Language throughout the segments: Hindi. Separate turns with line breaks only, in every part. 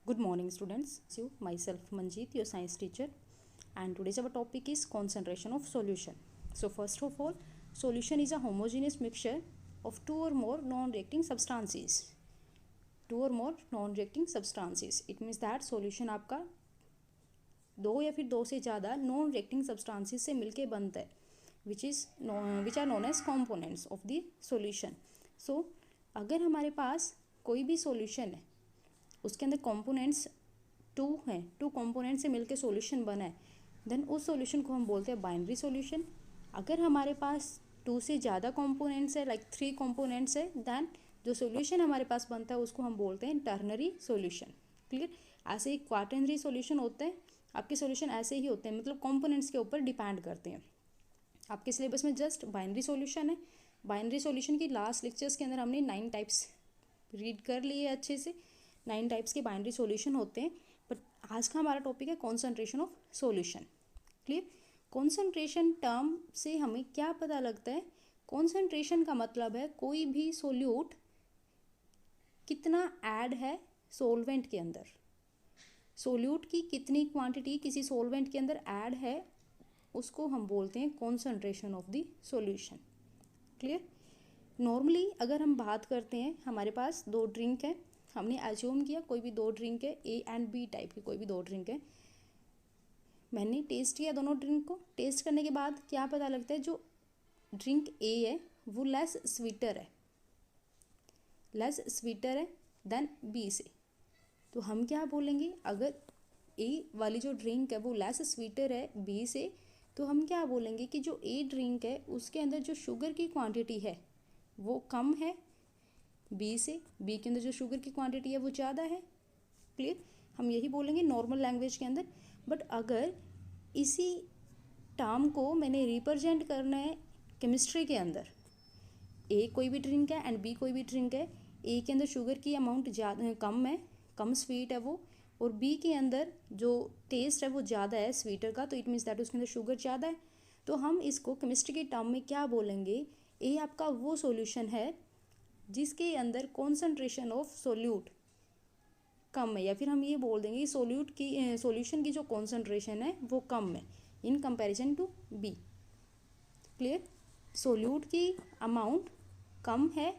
Good morning, students. You, myself, Manjeet, your science teacher, and today's our topic is concentration of solution. So, first of all, solution is a homogeneous mixture of two or more non-reacting substances. Two or more non-reacting substances. It means that solution आपका दो या फिर दो से ज़्यादा नॉन रिएक्टिंग सब्सटेंसेस से मिलके बनता है which are known as components of the solution. So अगर हमारे पास कोई भी सॉल्यूशन है उसके अंदर कंपोनेंट्स टू हैं, टू कंपोनेंट से मिलके सॉल्यूशन बना है, देन उस सॉल्यूशन को हम बोलते हैं बाइनरी सॉल्यूशन. अगर हमारे पास टू से ज़्यादा कंपोनेंट्स है, लाइक थ्री कंपोनेंट्स है, देन जो सॉल्यूशन हमारे पास बनता है उसको हम बोलते हैं टर्नरी सॉल्यूशन. क्लियर. ऐसे ही क्वाटर्नरी सॉल्यूशन होते हैं. आपके सॉल्यूशन ऐसे ही होते हैं, मतलब कंपोनेंट्स के ऊपर डिपेंड करते हैं. आपके सिलेबस में जस्ट बाइनरी सॉल्यूशन है. बाइनरी सॉल्यूशन की लास्ट लेक्चर्स के अंदर हमने 9 टाइप्स रीड कर लिए अच्छे से. 9 टाइप्स के बाइनरी सॉल्यूशन होते हैं. बट आज का हमारा टॉपिक है concentration of solution. Clear. Concentration term से हमें क्या पता लगता है? कॉन्सेंट्रेशन का मतलब है कोई भी सोल्यूट कितना ऐड है सॉल्वेंट के अंदर. सोल्यूट की कितनी क्वांटिटी किसी सॉल्वेंट के अंदर ऐड है उसको हम बोलते हैं concentration of the solution. Clear. Normally अगर हम बात करते हैं, हमारे पास दो ड्रिंक है, हमने एज्यूम किया कोई भी दो ड्रिंक है, ए एंड बी टाइप की कोई भी दो ड्रिंक है. मैंने टेस्ट किया दोनों ड्रिंक को. टेस्ट करने के बाद क्या पता लगता है? जो ड्रिंक ए है वो लेस स्वीटर है देन बी से. तो हम क्या बोलेंगे? अगर ए वाली जो ड्रिंक है वो लेस स्वीटर है बी से, तो हम क्या बोलेंगे कि जो ए ड्रिंक है उसके अंदर जो शुगर की क्वांटिटी है वो कम है बी से. बी के अंदर जो शुगर की क्वांटिटी है वो ज़्यादा है. क्लियर. हम यही बोलेंगे नॉर्मल लैंग्वेज के अंदर. बट अगर इसी टर्म को मैंने रिप्रेजेंट करना है केमिस्ट्री के अंदर, ए कोई भी ड्रिंक है एंड बी कोई भी ड्रिंक है, ए के अंदर शुगर की अमाउंट ज़्यादा कम है, कम स्वीट है वो, और बी के अंदर जो टेस्ट है वो ज़्यादा है स्वीटर का, तो इट मीन्स दैट उसके अंदर शुगर ज़्यादा है. तो हम इसको केमिस्ट्री के टर्म में क्या बोलेंगे? ए आपका वो सॉल्यूशन है जिसके अंदर कॉन्सेंट्रेशन ऑफ सोल्यूट कम है, या फिर हम ये बोल देंगे कि सॉल्यूशन की जो कॉन्सेंट्रेशन है वो कम है in comparison to B. Clear. Solute की अमाउंट कम है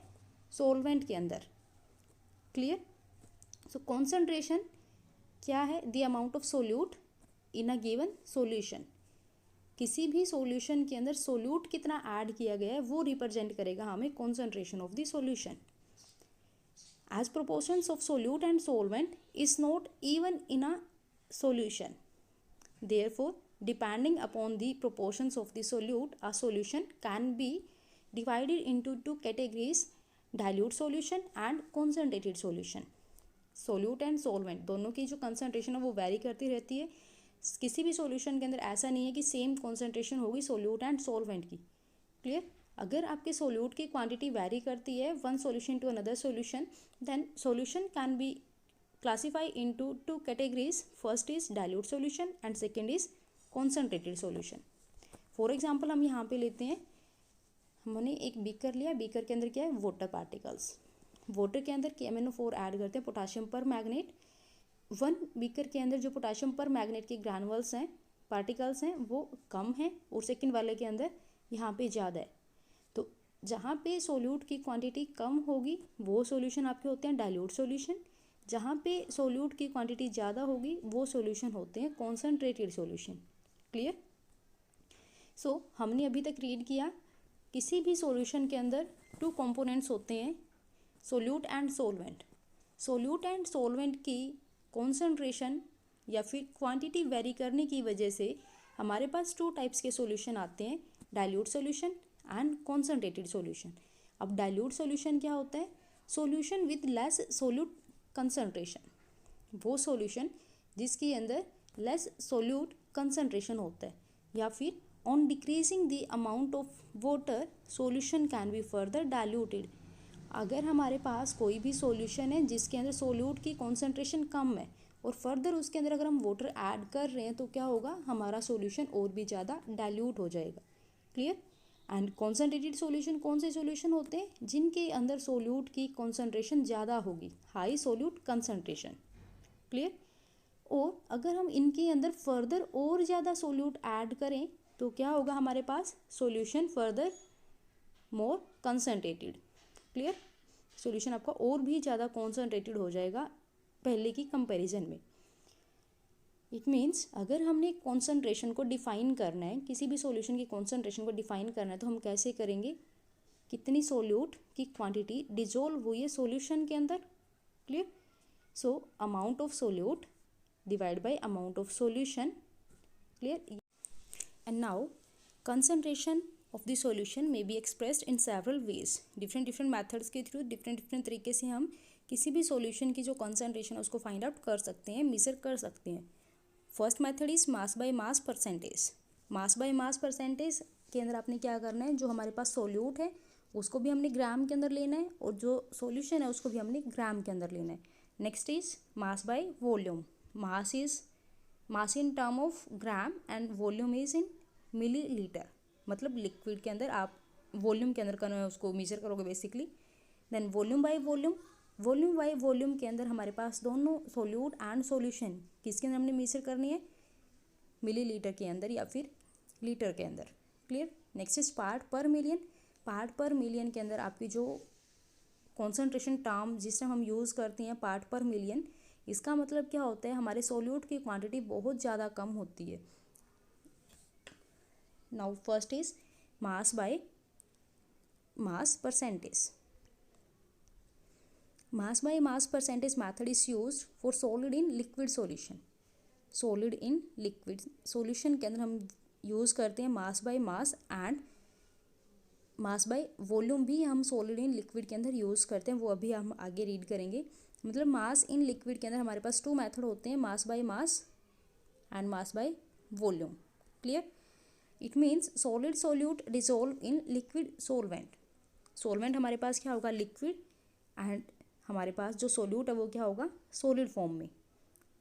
सॉल्वेंट के अंदर. क्लियर. सो कॉन्सेंट्रेशन क्या है? The amount of solute in a given solution. किसी भी सॉल्यूशन के अंदर सोल्यूट कितना ऐड किया गया है वो रिप्रेजेंट करेगा हमें concentration of the solution. As proportions of solute and solvent is not even in a solution. Therefore, depending upon the proportions of the solute, a solution can be divided into two categories: dilute solution and concentrated solution. Solute and solvent दोनों की जो कंसनट्रेशन है वो वेरी करती रहती है. किसी भी सॉल्यूशन के अंदर ऐसा नहीं है कि सेम कंसनट्रेशन होगी सोल्यूट एंड सॉल्वेंट की. क्लियर. अगर आपके सोल्यूट की क्वांटिटी वेरी करती है one solution to another solution, then solution can be classify into two categories. First is dilute solution and second is concentrated solution. For example, हम यहाँ पे लेते हैं, हमने एक बीकर लिया, बीकर के अंदर क्या है? Water particles. वाटर के अंदर KMnO4 ऐड करते हैं, पोटाशियम पर मैग्नेट. वन बीकर के अंदर जो पोटाशियम पर मैग्नेट के ग्रैनुअल्स हैं, पार्टिकल्स हैं, वो कम हैं, और सेकंड वाले के अंदर यहाँ पे ज़्यादा है. तो जहाँ पे सोल्यूट की क्वांटिटी कम होगी वो सॉल्यूशन आपके होते हैं डाइल्यूट सॉल्यूशन. जहाँ पे सोल्यूट की क्वांटिटी ज़्यादा होगी वो सॉल्यूशन होते हैं कॉन्सेंट्रेटेड सॉल्यूशन. क्लियर. सो हमने अभी तक रीड किया किसी भी सॉल्यूशन के अंदर टू कंपोनेंट्स होते हैं, solute and solvent. Solute and solvent की कॉन्सेंट्रेशन या फिर क्वांटिटी वेरी करने की वजह से हमारे पास टू टाइप्स के सॉल्यूशन आते हैं, dilute solution and concentrated solution. अब डाइल्यूट सॉल्यूशन क्या होता है? Solution with less solute concentration. वो सॉल्यूशन जिसके अंदर लेस सोल्यूट कंसंट्रेशन होता है, या फिर on decreasing the amount of water solution can be further diluted. अगर हमारे पास कोई भी सॉल्यूशन है जिसके अंदर सोल्यूट की कॉन्सेंट्रेशन कम है और फर्दर उसके अंदर अगर हम वाटर ऐड कर रहे हैं तो क्या होगा? हमारा सॉल्यूशन और भी ज़्यादा डाइल्यूट हो जाएगा. क्लियर. एंड कॉन्सेंट्रेटेड सॉल्यूशन कौन से सॉल्यूशन होते हैं? जिनके अंदर सोल्यूट की कॉन्सेंट्रेशन ज़्यादा होगी, हाई सोल्यूट कंसंट्रेशन. क्लियर। और अगर हम इनके अंदर फर्दर और ज़्यादा सोल्यूट ऐड करें तो क्या होगा हमारे पास, solution further more concentrated. Clear, solution आपका और भी ज़्यादा कॉन्सनट्रेटेड हो जाएगा पहले की कंपैरिजन में। इट मीन्स अगर हमने कॉन्सनट्रेशन को डिफाइन करना है, किसी भी सॉल्यूशन की कॉन्सनट्रेशन को डिफाइन करना है, तो हम कैसे करेंगे, कितनी सोल्यूट की क्वांटिटी डिजोल्व हुई है सॉल्यूशन के अंदर। Clear, so amount of solute divide bye amount of solution. Clear, and now concentration of the solution may be expressed in several ways। different methods के थ्रू different तरीके से हम किसी भी solution की जो concentration है उसको find out कर सकते हैं, measure कर सकते हैं। First method is mass by mass percentage. Mass by mass percentage के अंदर आपने क्या करना है, जो हमारे पास सोल्यूट है उसको भी हमने ग्राम के अंदर लेना है और जो सॉल्यूशन है उसको भी हमने ग्राम के अंदर लेना है। Next is mass by volume. Mass is mass in term of gram and volume is in millilitre, मतलब लिक्विड के अंदर आप वॉल्यूम के अंदर करना है उसको मेजर करोगे basically. Then volume by volume. Volume by volume के अंदर हमारे पास दोनों सोल्यूट एंड सॉल्यूशन किसके अंदर हमने मेजर करनी है, मिलीलीटर के अंदर या फिर लीटर के अंदर। Clear, next is part per million. Part per million के अंदर आपकी जो कॉन्सेंट्रेशन टर्म जिस टाइम हम यूज़ करते हैं पार्ट पर मिलियन, इसका मतलब क्या होता है, हमारे सोल्यूट की क्वांटिटी बहुत ज़्यादा कम होती है। Now first is mass by mass percentage. Mass by mass percentage method is used for solid in liquid solution. Solid in liquid solution के अंदर हम यूज़ करते हैं mass by mass and mass by volume भी हम सॉलिड इन लिक्विड के अंदर यूज़ करते हैं, वो अभी हम आगे रीड करेंगे। मतलब मास इन लिक्विड के अंदर हमारे पास टू मेथड होते हैं, mass by mass and mass by volume. Clear, it means solid solute dissolve in liquid solvent. Solvent हमारे पास क्या होगा, लिक्विड, एंड हमारे पास जो सोल्यूट है वो क्या होगा, सॉलिड फॉर्म में।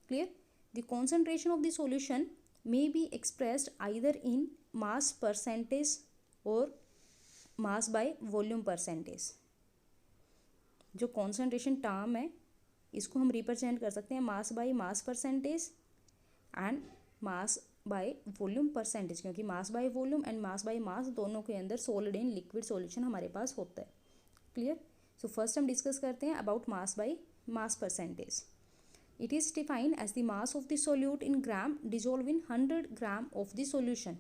Clear, the concentration of the solution may be expressed either in mass percentage और मास बाय वॉल्यूम परसेंटेज। जो कॉन्सेंट्रेशन टर्म है इसको हम रिप्रेजेंट कर सकते हैं mass by mass percentage and mass by volume percentage, क्योंकि mass by volume and mass by mass दोनों के अंदर सॉलिड इन लिक्विड सॉल्यूशन हमारे पास होता है। क्लियर, सो फर्स्ट हम डिस्कस करते हैं about mass by mass percentage. It is defined as the mass of the solute in gram dissolve in 100 gram of the solution.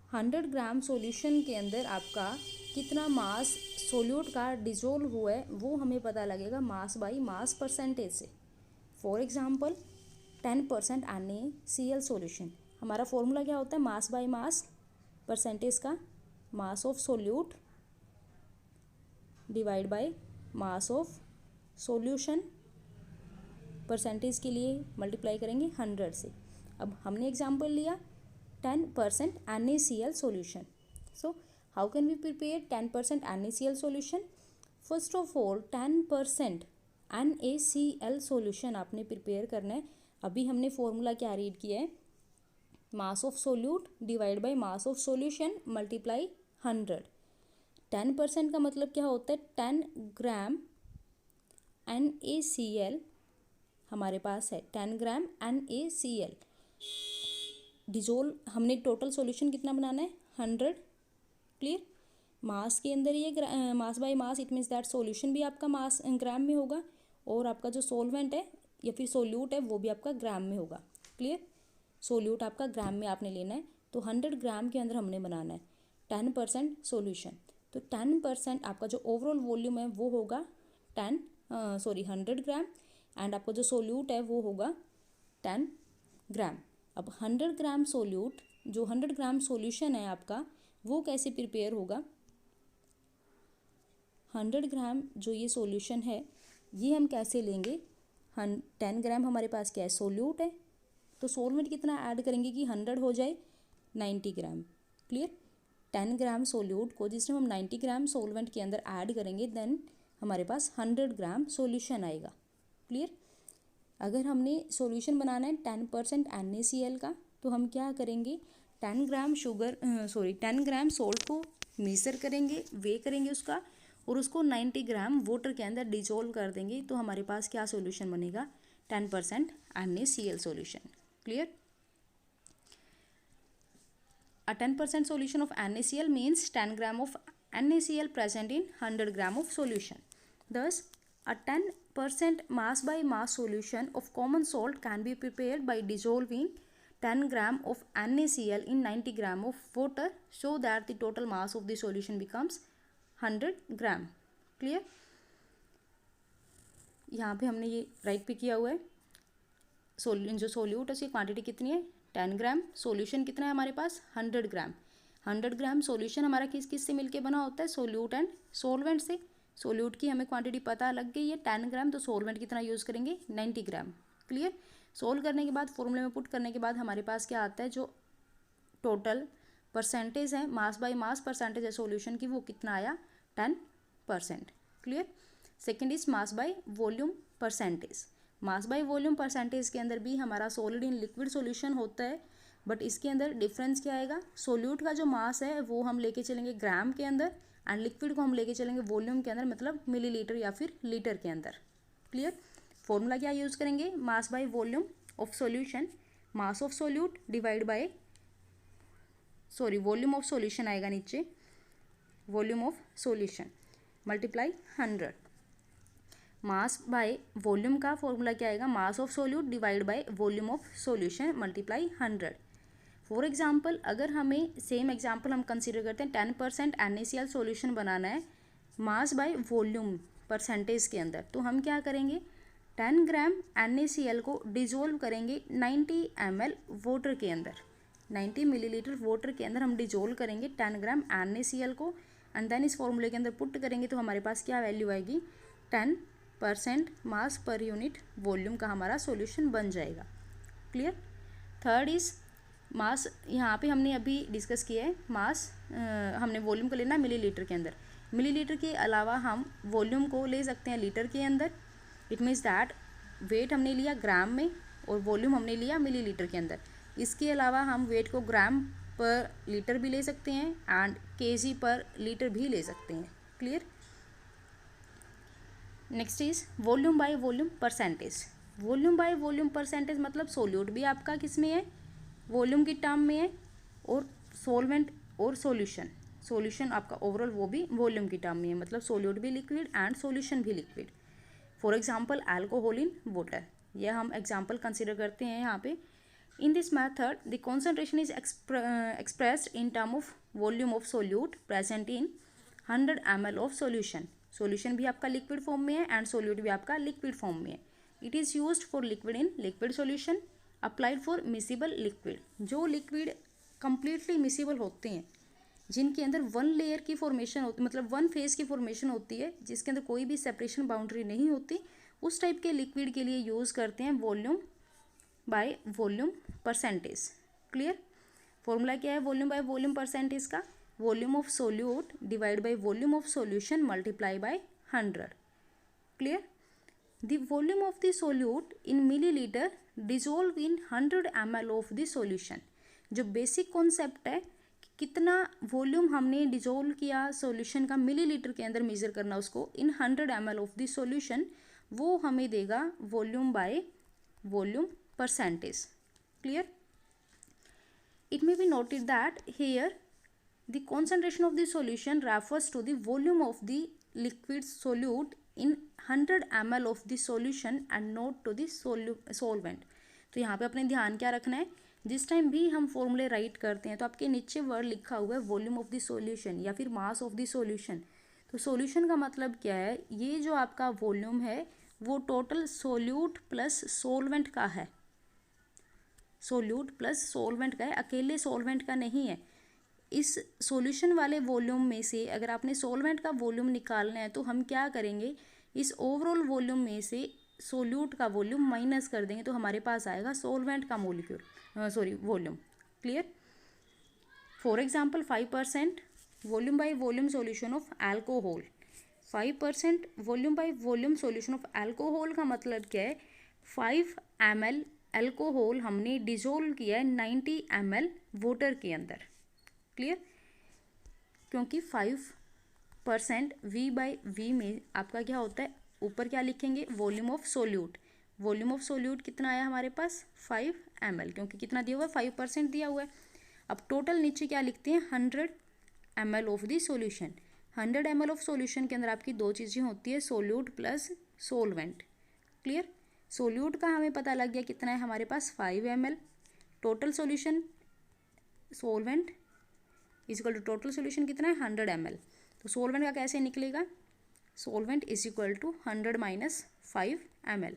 100 gram solution के अंदर आपका कितना मास सोल्यूट का डिजोल्व हुआ है वो हमें पता लगेगा मास बाय मास परसेंटेज से। फॉर एग्जांपल 10% NaCl सॉल्यूशन, हमारा फॉर्मूला क्या होता है, मास बाय मास परसेंटेज का मास of solute divide by mass of solution, percentage के लिए मल्टीप्लाई करेंगे 100 से। अब हमने एग्जांपल लिया 10% NaCl solution. So how can we prepare 10% NaCl solution? First of all 10% NaCl solution आपने प्रिपेयर करना है। अभी हमने फॉर्मूला क्या रीड किया है, mass of solute divide by mass of solution multiply 100। 10% का मतलब क्या होता है, 10 ग्राम NaCl हमारे पास है, 10 ग्राम NaCl डिजोल्व। हमने टोटल सॉल्यूशन कितना बनाना है, 100। क्लियर, मास के अंदर ये मास by mass, it means that solution भी आपका मास ग्राम में होगा और आपका जो सॉल्वेंट है या फिर सोल्यूट है वो भी आपका ग्राम में होगा। क्लियर, सोल्यूट आपका ग्राम में आपने लेना है, तो 100 ग्राम के अंदर हमने बनाना है 10% सॉल्यूशन। तो 10% आपका जो ओवरऑल वॉल्यूम है वो होगा 100 ग्राम एंड आपका जो सोल्यूट है वो होगा 10 ग्राम। अब 100 ग्राम सोल्यूट, जो 100 ग्राम सॉल्यूशन है आपका वो कैसे प्रिपेयर होगा, 100 ग्राम जो ये सॉल्यूशन है ये हम कैसे लेंगे, 10 ग्राम हमारे पास क्या है, सोल्यूट है, तो सॉल्वेंट कितना ऐड करेंगे कि 100 हो जाए 90 ग्राम। क्लियर, 10 ग्राम सोल्यूट को जिस टाइम हम 90 ग्राम सॉल्वेंट के अंदर ऐड करेंगे देन हमारे पास 100 ग्राम सॉल्यूशन आएगा। क्लियर, अगर हमने सॉल्यूशन बनाना है 10% NaCl का तो हम क्या करेंगे, 10 ग्राम 10 ग्राम सोल्ट को मेजर करेंगे, वे करेंगे उसका, और उसको 90 ग्राम वाटर के अंदर डिजोल्व कर देंगे, तो हमारे पास क्या सॉल्यूशन बनेगा, 10% NaCl solution. Clear? A 10% solution of NaCl means 10 gram of NaCl present in 100 gram of solution. Thus, a 10% mass by mass solution of common salt can be prepared by dissolving 10 gram of NaCl in 90 gram of water so that the total mass of the solution becomes 100 gram. Clear? यहाँ पे हमने ये राइट पे किया हुआ है. जो सोल्यूट है उसकी क्वांटिटी कितनी है 10 ग्राम. सॉल्यूशन कितना है हमारे पास 100 ग्राम. 100 ग्राम सॉल्यूशन हमारा किस किस से मिलके बना होता है सोल्यूट एंड सोलवेंट से. सोल्यूट की हमें क्वांटिटी पता लग गई है 10 ग्राम, तो सोलवेंट कितना यूज़ करेंगे 90 ग्राम. क्लियर? सोल्व करने के बाद फॉर्मूले में पुट करने के बाद हमारे पास क्या आता है, जो टोटल परसेंटेज है मास बाय मास परसेंटेज है सोल्यूशन की, वो कितना आया 10%. Clear? Second is mass by volume percentage. Mass by volume percentage के अंदर भी हमारा सॉलिड इन लिक्विड सॉल्यूशन होता है, बट इसके अंदर डिफरेंस क्या आएगा, सोल्यूट का जो मास है वो हम लेके चलेंगे ग्राम के अंदर एंड लिक्विड को हम लेके चलेंगे वॉल्यूम के अंदर, मतलब मिलीलीटर या फिर लीटर के अंदर. क्लियर? फॉर्मूला क्या यूज़ करेंगे, मास by volume of solution, mass of solute divide by volume of solution आएगा नीचे, volume of solution multiply 100. Mass by volume का फॉर्मूला क्या आएगा, मास of solute divide by volume of solution multiply 100. For example अगर हमें सेम एग्जांपल हम कंसीडर करते हैं 10% NaCl सॉल्यूशन बनाना है मास बाय वॉल्यूम परसेंटेज के अंदर, तो हम क्या करेंगे 10 ग्राम NaCl को डिजोल्व करेंगे 90 ml वाटर के अंदर, 90 मिलीलीटर वाटर के अंदर हम डिजोल्व करेंगे 10 ग्राम NaCl को एंड देन इस फॉर्मूले के अंदर पुट करेंगे तो हमारे पास क्या वैल्यू आएगी 10% मास पर यूनिट वॉल्यूम का हमारा सॉल्यूशन बन जाएगा. क्लियर? Third is mass. यहाँ पे हमने अभी डिस्कस किया है मास, हमने वॉल्यूम को लेना मिलीलीटर के अंदर. मिलीलीटर के अलावा हम वॉल्यूम को ले सकते हैं लीटर के अंदर. इट मीन्स दैट वेट हमने लिया ग्राम में और वॉल्यूम हमने लिया मिलीलीटर के अंदर. इसके अलावा हम वेट को ग्राम पर लीटर भी ले सकते हैं एंड केजी पर लीटर भी ले सकते हैं. Clear? Next is volume by volume percentage. Volume by volume percentage मतलब सोल्यूट भी आपका किस में है, वॉल्यूम की टर्म में है, और सॉल्वेंट और सॉल्यूशन आपका ओवरऑल वो भी वॉल्यूम की टर्म में है, मतलब सोल्यूट भी लिक्विड एंड सॉल्यूशन भी liquid. For example alcohol in water, यह हम एग्जांपल कंसीडर करते हैं यहाँ पे. In this method the concentration is expressed in term of volume of solute present in 100 ml of solution. Solution भी आपका लिक्विड फॉर्म में है एंड सोल्यूट भी आपका लिक्विड फॉर्म में है. It is used for liquid in liquid solution, applied for miscible liquid. जो लिक्विड कंप्लीटली मिसिबल होते हैं, जिनके अंदर वन लेयर की फॉर्मेशन होती, मतलब वन फेज की फॉर्मेशन होती है, जिसके अंदर कोई भी सेपरेशन बाउंड्री नहीं होती, उस टाइप के लिक्विड के लिए यूज़ करते हैं volume by volume percentage. Clear? Formula क्या है वॉल्यूम बाय वॉल्यूम परसेंटेज का, volume of solute divide by volume of solution multiply by 100. Clear? The volume of the solute in millilitre dissolve in 100 ml of the solution. जो बेसिक कॉन्सेप्ट है कि कितना वॉल्यूम हमने डिजोल्व किया सॉल्यूशन का मिलीलीटर के अंदर मेजर करना उसको इन 100 ml ऑफ द सॉल्यूशन, वो हमें देगा volume by volume percentage. Clear? It may be noted that here the concentration of the solution refers to the volume of the liquid solute in 100 ml of the solution and not to the solvent. तो यहाँ पे अपने ध्यान क्या रखना है, जिस टाइम भी हम फॉर्मूले राइट करते हैं तो आपके नीचे वर्ड लिखा हुआ है वॉल्यूम ऑफ द सॉल्यूशन या फिर मास ऑफ द सॉल्यूशन. तो सॉल्यूशन का मतलब क्या है, ये जो आपका वॉल्यूम है वो टोटल सोल्यूट प्लस सोलवेंट का है, सोल्यूट प्लस सोलवेंट का है, अकेले सोलवेंट का नहीं है. इस सॉल्यूशन वाले वॉल्यूम में से अगर आपने सोलवेंट का वॉल्यूम निकालना है तो हम क्या करेंगे, इस ओवरऑल वॉल्यूम में से सोल्यूट का वॉल्यूम माइनस कर देंगे तो हमारे पास आएगा सोलवेंट का volume. Clear? For example 5% volume by volume solution of alcohol. 5% volume by volume solution of alcohol का मतलब क्या है, 5 ml अल्कोहल हमने डिजोल्व किया है 90 ml वाटर के अंदर. क्लियर? क्योंकि 5% V/V में आपका क्या होता है, ऊपर क्या लिखेंगे volume of solute, volume of solute कितना आया हमारे पास 5 ml, क्योंकि कितना दिया हुआ है 5% दिया हुआ है। अब टोटल नीचे क्या लिखते हैं 100 ml of the solution. 100 ml of solution के अंदर आपकी दो चीज़ें होती है, solute plus solvent. Clear. Solute का हमें पता लग गया कितना है हमारे पास 5 ml। Total solution solvent is equal to total solution कितना है 100 ml। तो सोलवेंट का कैसे निकलेगा, solvent is equal to 100 minus 5 ml।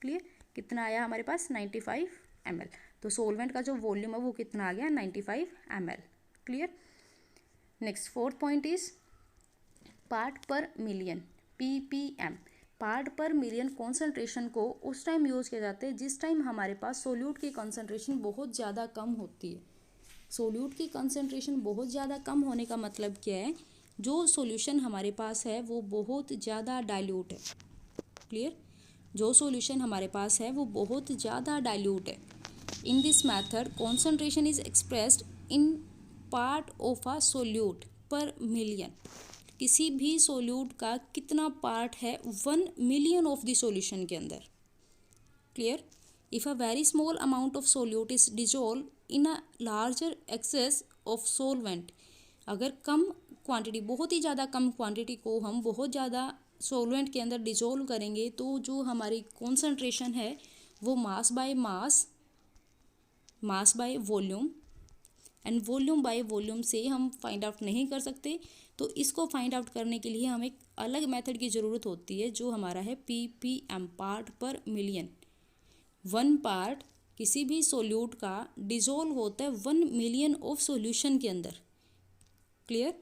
Clear. कितना आया हमारे पास 95 ml। तो सोलवेंट का जो वॉल्यूम है वो कितना आ गया 95 ml। Clear. Next fourth point is part per million ppm। Part per million concentration को उस टाइम यूज़ किया जाता है जिस टाइम हमारे पास सोल्यूट की कॉन्सेंट्रेशन बहुत ज़्यादा कम होती है। सोल्यूट की कॉन्सेंट्रेशन बहुत ज़्यादा कम होने का मतलब क्या है, जो सॉल्यूशन हमारे पास है वो बहुत ज़्यादा डाइल्यूट है। क्लियर। जो सॉल्यूशन हमारे पास है वो बहुत ज़्यादा डाइल्यूट है। In this method concentration is expressed in part of a solute पर मिलियन। किसी भी सोल्यूट का कितना पार्ट है 1 मिलियन ऑफ द सॉल्यूशन के अंदर। Clear. If a very small amount of solute is dissolve in a larger excess of solvent. अगर कम क्वांटिटी, बहुत ही ज़्यादा कम क्वांटिटी को हम बहुत ज़्यादा सोलवेंट के अंदर डिजोल्व करेंगे तो जो हमारी कॉन्सेंट्रेशन है वो मास by volume and volume by volume से हम फाइंड आउट नहीं कर सकते। तो इसको फाइंड आउट करने के लिए हमें एक अलग मेथड की ज़रूरत होती है जो हमारा है ppm, part per million. 1 part किसी भी सोल्यूट का डिजोल्व होता है 1 मिलियन ऑफ सॉल्यूशन के अंदर। Clear.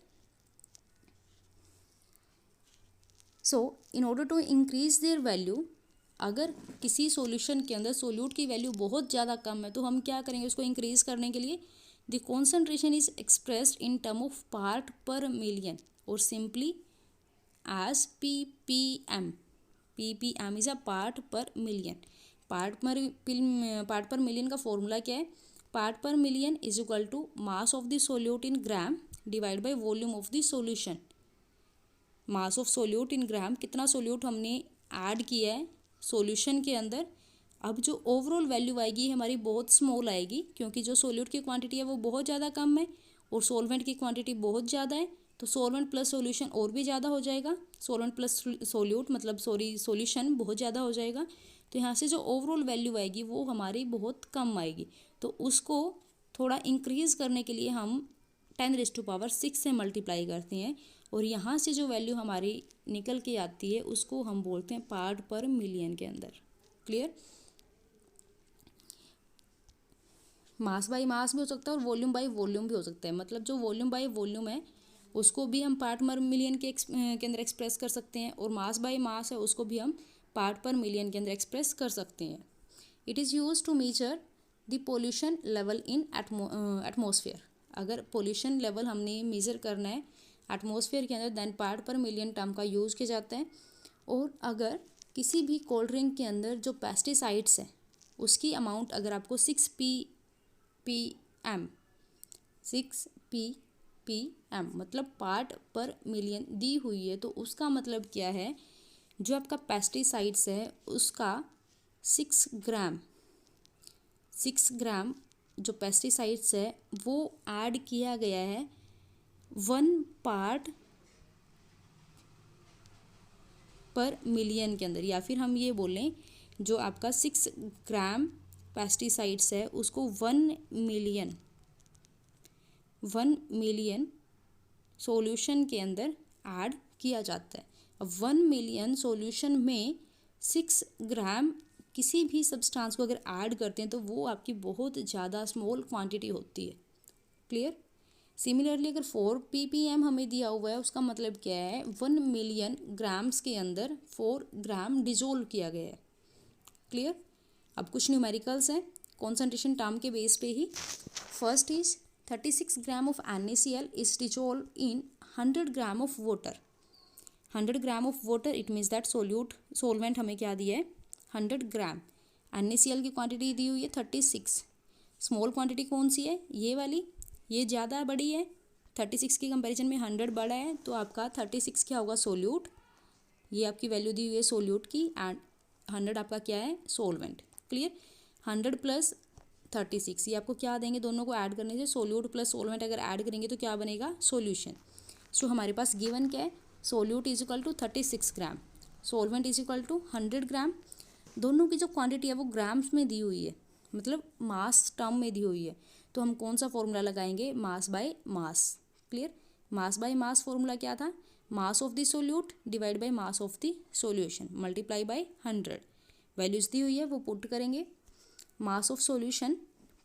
So in order to increase their value, अगर किसी सॉल्यूशन के अंदर सोल्यूट की वैल्यू बहुत ज़्यादा कम है तो हम क्या करेंगे, उसको इंक्रीज करने के लिए the concentration is expressed in term of part per million और simply as ppm। ppm is a part per million. Part per million का फॉर्मूला क्या है, part per million is equal to mass of the solute in gram divide by volume of the solution. Mass of solute in gram, कितना सोल्यूट हमने ऐड किया है सॉल्यूशन के अंदर। अब जो ओवरऑल वैल्यू आएगी हमारी बहुत स्मॉल आएगी, क्योंकि जो सोल्यूट की क्वांटिटी है वो बहुत ज़्यादा कम है और सोलवेंट की क्वांटिटी बहुत ज़्यादा है। तो सोलवेंट प्लस सॉल्यूशन और भी ज़्यादा हो जाएगा, सोलवेंट प्लस सोल्यूट मतलब सॉल्यूशन बहुत ज़्यादा हो जाएगा। तो यहाँ से जो ओवरऑल वैल्यू आएगी वो हमारी बहुत कम आएगी। तो उसको थोड़ा इंक्रीज़ करने के लिए हम 10⁻⁶ से मल्टीप्लाई करते हैं और यहाँ से जो वैल्यू हमारी निकल के आती है उसको हम बोलते हैं पार्ट पर मिलियन के अंदर। क्लियर। मास बाय मास भी हो सकता है और वॉल्यूम बाय वॉल्यूम भी हो सकता है। मतलब जो वॉल्यूम बाय वॉल्यूम है उसको भी हम पार्ट पर मिलियन के अंदर एक्सप्रेस कर सकते हैं और मास बाय मास है उसको भी हम पार्ट पर मिलियन के अंदर एक्सप्रेस कर सकते हैं। It is use to measure the pollution level in atmosphere. अगर पोल्यूशन लेवल हमने मेज़र करना है एटमोसफेयर के अंदर then part per million term का यूज़ किया जाता है। और अगर किसी भी कोल्ड ड्रिंक के अंदर जो पेस्टिसाइड्स हैं उसकी अमाउंट अगर आपको 6 ppm मतलब पार्ट पर मिलियन दी हुई है तो उसका मतलब क्या है, जो आपका पेस्टिसाइड्स है उसका 6 ग्राम जो पेस्टिसाइड्स है वो ऐड किया गया है 1 पार्ट पर मिलियन के अंदर। या फिर हम ये बोलें जो आपका 6 ग्राम पेस्टिसाइड्स है उसको 1 मिलियन सॉल्यूशन के अंदर ऐड किया जाता है। अब 1 मिलियन सॉल्यूशन में 6 ग्राम किसी भी सब्सटेंस को अगर ऐड करते हैं तो वो आपकी बहुत ज़्यादा स्मॉल क्वांटिटी होती है। क्लियर। सिमिलरली अगर 4 ppm हमें दिया हुआ है उसका मतलब क्या है, 1 मिलियन ग्राम्स के अंदर 4 ग्राम डिजोल्व किया गया है। क्लियर। अब कुछ न्यूमेरिकल्स हैं कॉन्सेंट्रेशन टर्म के बेस पे ही। First is 36 gram of NaCl is dissolve in 100 gram of water. 100 gram of water it means that solvent हमें क्या दिया है 100 ग्राम। NaCl की क्वांटिटी दी हुई है 36। स्मॉल क्वांटिटी कौन सी है, ये वाली, ये ज़्यादा बड़ी है 36 की कंपैरिजन में 100 बड़ा है। तो आपका 36 क्या होगा सोल्यूट, ये आपकी वैल्यू दी हुई है सोल्यूट की। एंड 100 आपका क्या है, सोलवेंट। क्लियर। 100 प्लस 36, ये आपको क्या देंगे, दोनों को ऐड करने से सोल्यूट प्लस सोलवेंट अगर ऐड करेंगे तो क्या बनेगा, सॉल्यूशन। सो हमारे पास गिवन क्या है, solute is equal to 36 gram, solvent is equal to 100 gram. दोनों की जो क्वांटिटी है वो ग्राम्स में दी हुई है, मतलब मास टर्म में दी हुई है। तो हम कौन सा फॉर्मूला लगाएंगे, mass by mass. Clear. Mass by mass formula क्या था, mass of the solute divide by mass of the solution multiply by 100। Values दी हुई है वो पुट करेंगे। Mass of solution,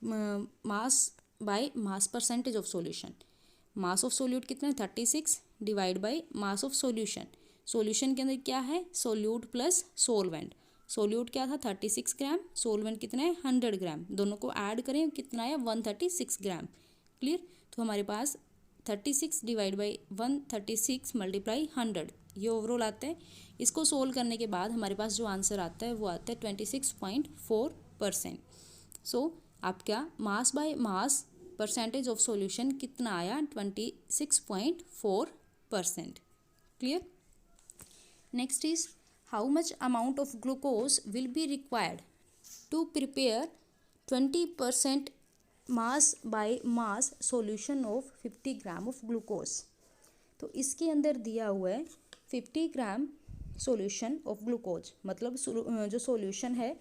mass by mass percentage of solution, mass of solute कितना है 36 divide by mass of solution. Solution के अंदर क्या है, सोल्यूट प्लस सोलवेंट। सोल्यूट क्या था 36 ग्राम, सोलवेंट कितना है 100 ग्राम, दोनों को ऐड करें कितना है 136 ग्राम। क्लियर। तो हमारे पास 36 डिवाइड बाई 136 मल्टीप्लाई 100 ये ओवरऑल आता है। इसको सोल्व करने के बाद हमारे पास जो आंसर आता है वो आता है 26.4%। सो आपका mass by mass percentage of solution कितना आया, 26.4%। Clear. Next is how much amount of glucose will be required to prepare 20% mass by mass solution of 50 gram of glucose. तो इसके अंदर दिया हुआ है 50 ग्राम सॉल्यूशन ऑफ ग्लूकोज, मतलब जो सॉल्यूशन है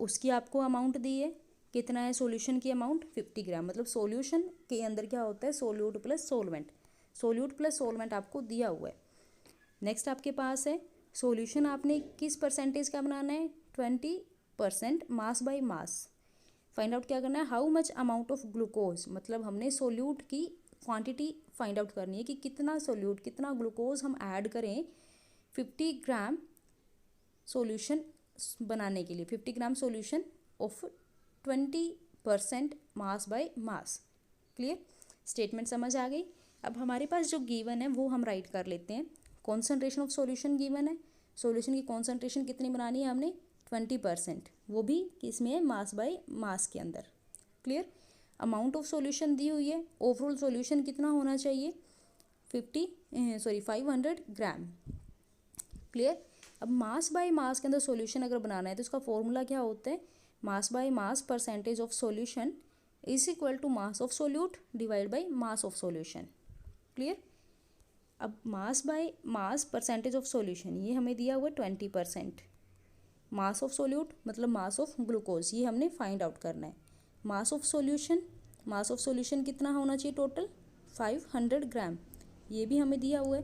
उसकी आपको अमाउंट दी है, कितना है सॉल्यूशन की अमाउंट 50 ग्राम, मतलब सॉल्यूशन के अंदर क्या होता है, solute plus solvent, solute plus solvent आपको दिया हुआ है। नेक्स्ट आपके पास है सॉल्यूशन आपने किस परसेंटेज का बनाना है, 20% mass by mass. Find out क्या करना है, how much amount of glucose, मतलब हमने सोल्यूट की क्वांटिटी फाइंड आउट करनी है कि कितना सोल्यूट कितना ग्लूकोज हम ऐड करें 50 ग्राम सॉल्यूशन बनाने के लिए, 50 gram solution of 20% mass by mass. Clear. Statement समझ आ गई। अब हमारे पास जो गिवन है वो हम राइट कर लेते हैं। कॉन्सेंट्रेशन ऑफ सॉल्यूशन गिवन है, सॉल्यूशन की कॉन्सेंट्रेशन कितनी बनानी है हमने 20%, वो भी किसमें है, मास बाय मास के अंदर। क्लियर। अमाउंट ऑफ सॉल्यूशन दी हुई है, ओवरऑल सॉल्यूशन कितना होना चाहिए 500 ग्राम। क्लियर। अब मास बाय मास के अंदर सॉल्यूशन अगर बनाना है तो उसका फॉर्मूला क्या होता है, mass by mass percentage of solution is equal to mass of solute divide by mass of solution. Clear. अब mass by mass percentage of solution ये हमें दिया हुआ है 20%, मास ऑफ सोल्यूट मतलब मास ऑफ ग्लूकोज ये हमने फाइंड आउट करना है। मास ऑफ सॉल्यूशन कितना होना चाहिए टोटल 500 ग्राम, ये भी हमें दिया हुआ है,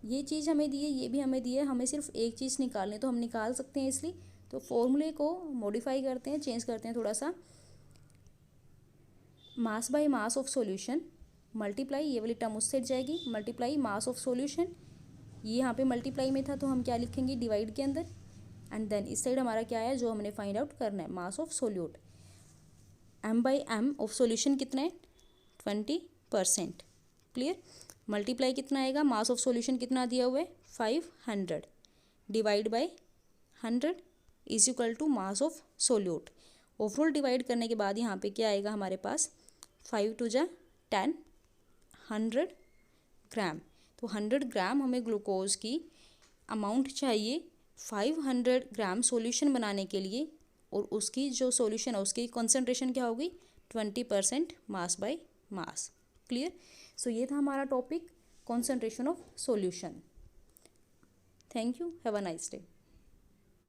ये चीज़ हमें दी है, ये भी हमें दी है, हमें सिर्फ एक चीज़ निकालनी है तो हम निकाल सकते हैं। इसलिए तो फॉर्मूले को मॉडिफाई करते हैं, चेंज करते हैं थोड़ा सा। मास by mass of solution multiply, ये वाली टर्म उससे जाएगी, मल्टीप्लाई मास ऑफ सॉल्यूशन, ये यहाँ पे मल्टीप्लाई में था तो हम क्या लिखेंगे डिवाइड के अंदर, एंड देन इस साइड हमारा क्या है जो हमने फाइंड आउट करना है, mass of solute. M by M of solution कितना है 20%। क्लियर। मल्टीप्लाई कितना आएगा, मास ऑफ सॉल्यूशन कितना दिया हुआ है 500 divide by 100 is equal to mass of solute. Overall divide करने के बाद यहाँ पे क्या आएगा हमारे पास 5 टू जा 10, 100 ग्राम। तो 100 ग्राम हमें ग्लूकोज की अमाउंट चाहिए 500 ग्राम सॉल्यूशन बनाने के लिए, और उसकी जो सॉल्यूशन है उसकी कॉन्सेंट्रेशन क्या होगी 20% मास बाय मास। क्लियर। सो ये था हमारा topic concentration of solution. Thank you, have a nice day.